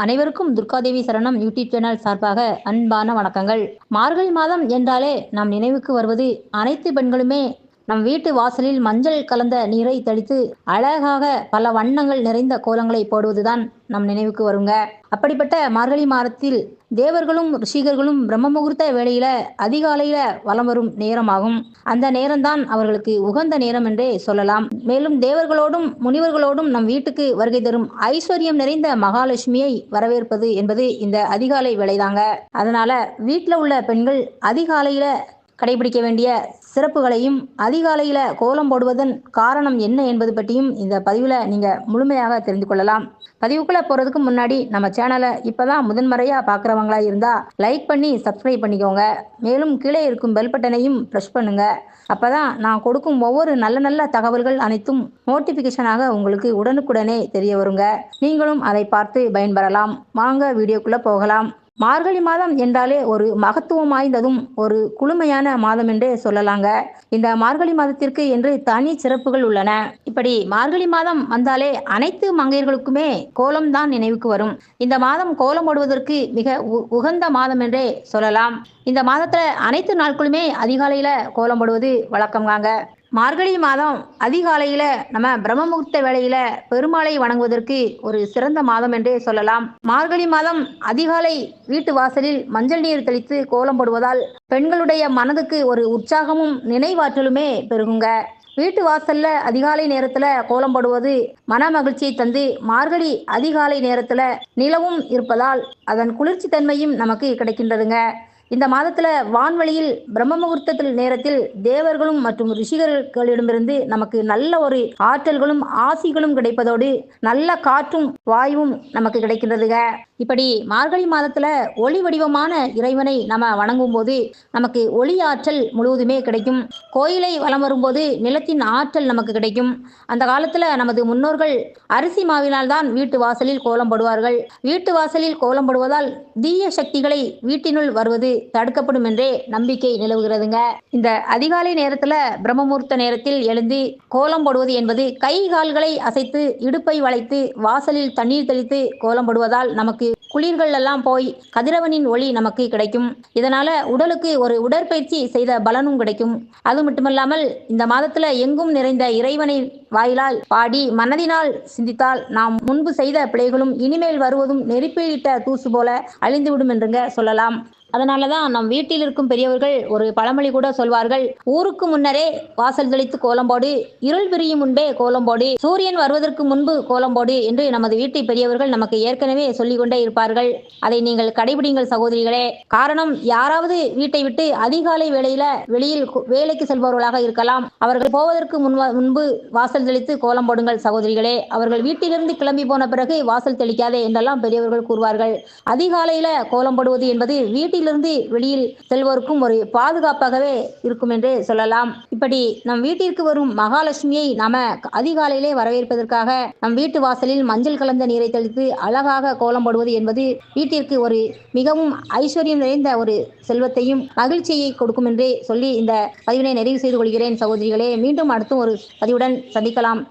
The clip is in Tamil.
அனைவருக்கும் துர்காதேவி சரணம் யூடியூப் சேனல் சார்பாக அன்பான வணக்கங்கள். மார்கழி மாதம் என்றாலே நம் நினைவுக்கு வருவது அனைத்து பெண்களுமே நம் வீட்டு வாசலில் மஞ்சள் கலந்த நீரை தெளித்து அழகாக பல வண்ணங்கள் நிறைந்த கோலங்களை போடுவதுதான் நம் நினைவுக்கு வருங்க. அப்படிப்பட்ட மார்கழி மாதத்தில் தேவர்களும் ரிஷிகர்களும் பிரம்ம முகூர்த்த வேளையில அதிகாலையில வலம் வரும் நேரமாகும். அந்த நேரம்தான் அவர்களுக்கு உகந்த நேரம் என்றே சொல்லலாம். மேலும் தேவர்களோடும் முனிவர்களோடும் நம் வீட்டுக்கு வருகை தரும் ஐஸ்வர்யம் நிறைந்த மகாலட்சுமியை வரவேற்பது என்பது இந்த அதிகாலை வேளைதாங்க. அதனால வீட்டில் உள்ள பெண்கள் அதிகாலையில கடைபிடிக்க வேண்டிய சிறப்புகளையும் அதிகாலையில கோலம் போடுவதன் காரணம் என்ன என்பது பற்றியும் இந்த பதிவில் நீங்கள் முழுமையாக தெரிந்து கொள்ளலாம். பதிவுக்குள்ளே போகிறதுக்கு முன்னாடி நம்ம சேனலை இப்போதான் முதன்முறையாக பார்க்குறவங்களா இருந்தால் லைக் பண்ணி சப்ஸ்கிரைப் பண்ணிக்கோங்க. மேலும் கீழே இருக்கும் பெல் பட்டனையும் ப்ரெஸ் பண்ணுங்க. அப்போதான் நான் கொடுக்கும் ஒவ்வொரு நல்ல நல்ல தகவல்கள் அனைத்தும் நோட்டிஃபிகேஷனாக உங்களுக்கு உடனுக்குடனே தெரிய வருங்க. நீங்களும் அதை பார்த்து பயன்பெறலாம். வாங்க வீடியோக்குள்ளே போகலாம். மார்கழி மாதம் என்றாலே ஒரு மகத்துவம் வாய்ந்ததும் ஒரு குளுமையான மாதம் என்றே சொல்லலாங்க. இந்த மார்கழி மாதத்திற்கு என்று தனி சிறப்புகள் உள்ளன. இப்படி மார்கழி மாதம் வந்தாலே அனைத்து மங்கையர்களுக்குமே கோலம் தான் நினைவுக்கு வரும். இந்த மாதம் கோலம் போடுவதற்கு மிக உகந்த மாதம் என்றே சொல்லலாம். இந்த மாதத்துல அனைத்து நாட்களுமே அதிகாலையில கோலம் போடுவது வழக்கம்காங்க. மார்கழி மாதம் அதிகாலையில நம்ம பிரம்ம முகூர்த்த வேளையில பெருமாளை வணங்குவதற்கு ஒரு சிறந்த மாதம் என்றே சொல்லலாம். மார்கழி மாதம் அதிகாலை வீட்டு வாசலில் மஞ்சள் நீர் தெளித்து கோலம் போடுவதால் பெண்களுடைய மனதுக்கு ஒரு உற்சாகமும் நினைவாற்றலுமே பெருகுங்க. வீட்டு வாசல்ல அதிகாலை நேரத்துல கோலம் போடுவது மன மகிழ்ச்சியை தந்து, மார்கழி அதிகாலை நேரத்துல நிலவும் இருப்பதால் அதன் குளிர்ச்சி தன்மையும் நமக்கு கிடைக்கின்றதுங்க. இந்த மாதத்துல வான்வெளியில் பிரம்ம முகூர்த்தத்தில் நேரத்தில் தேவர்களும் மற்றும் ரிஷிகர்களிடமிருந்து நமக்கு நல்ல ஒரு ஆற்றல்களும் ஆசிகளும் கிடைப்பதோடு நல்ல காற்றும் வாயுவும் நமக்கு கிடைக்கின்றதுங்க. இப்படி மார்கழி மாதத்துல ஒளி வடிவமான இறைவனை நம்ம வணங்கும் போது நமக்கு ஒளி ஆற்றல் முழுவதுமே கிடைக்கும். கோயிலை வலம் வரும்போது நிலத்தின் ஆற்றல் நமக்கு கிடைக்கும். அந்த காலத்துல நமது முன்னோர்கள் அரிசி மாவினால் தான் வீட்டு வாசலில் கோலம் போடுவார்கள். வீட்டு வாசலில் கோலம் போடுவதால் தீய சக்திகளை வீட்டினுள் வருவது தடுக்கப்படும் என்றே நம்பிக்கை நிலவுகிறதுங்க. இந்த அதிகாலை நேரத்துல பிரம்மமுகூர்த்த நேரத்தில் எழுந்து கோலம் போடுவது என்பது கை கால்களை அசைத்து இடுப்பை வளைத்து வாசலில் தண்ணீர் தெளித்து கோலம் போடுவதால் நமக்கு குளிர்கள் எல்லாம் போய் கதிரவனின் ஒளி நமக்கு கிடைக்கும். இதனால உடலுக்கு ஒரு உடற்பயிற்சி செய்த பலனும் கிடைக்கும். அது மட்டுமல்லாமல் இந்த மாதத்துல எங்கும் நிறைந்த இறைவனை வாயிலால் பாடி மனதினால் சிந்தித்தால் நாம் முன்பு செய்த பிழைகளும் இனிமேல் வருவதும் நெருப்பிலிட்ட தூசு போல அழிந்துவிடும் என்றுங்க சொல்லலாம். அதனாலதான் நம் வீட்டில் இருக்கும் பெரியவர்கள் ஒரு பழமொழி கூட சொல்வார்கள், ஊருக்கு முன்னரே வாசல் தெளித்து கோலம் போடு, இருள் பிரியும் முன்பே கோலம் போடு, சூரியன் வருவதற்கு முன்பு கோலம் போடு என்று நமது வீட்டு பெரியவர்கள் நமக்கு ஏற்கனவே சொல்லிக் கொண்டே இருப்பார்கள். அதை நீங்கள் கடைபிடிங்கள் சகோதரிகளே. காரணம், யாராவது வீட்டை விட்டு அதிகாலை வேளையில வெளியில் வேலைக்கு செல்பவர்களாக இருக்கலாம். அவர்கள் போவதற்கு முன்பு வாசல் தெளித்து கோலம் போடுங்கள் சகோதரிகளே. அவர்கள் வீட்டிலிருந்து கிளம்பி போன பிறகு வாசல் தெளிக்காதே என்றெல்லாம் பெரியவர்கள் கூறுவார்கள். அதிகாலையில கோலம் போடுவது என்பது வீட்டில் இருந்து வெளியில் செல்வோருக்கும் ஒரு பாதுகாப்பாகவே இருக்கும் என்று சொல்லலாம். இப்படி நம் வீட்டிற்கு வரும் மகாலட்சுமியை நாம அதிகாலையிலே வரவேற்பதற்காக நம் வீட்டு வாசலில் மஞ்சள் கலந்த நீரை தெளித்து அழகாக கோலம் போடுவது என்பது வீட்டிற்கு ஒரு மிகவும் ஐஸ்வர்யம் நிறைந்த ஒரு செல்வத்தையும் மகிழ்ச்சியை கொடுக்கும் என்று சொல்லி இந்த பதிவினை நிறைவு செய்து கொள்கிறேன் சகோதரிகளே. மீண்டும் அடுத்தும் ஒரு பதிவுடன் சந்திக்கலாம்.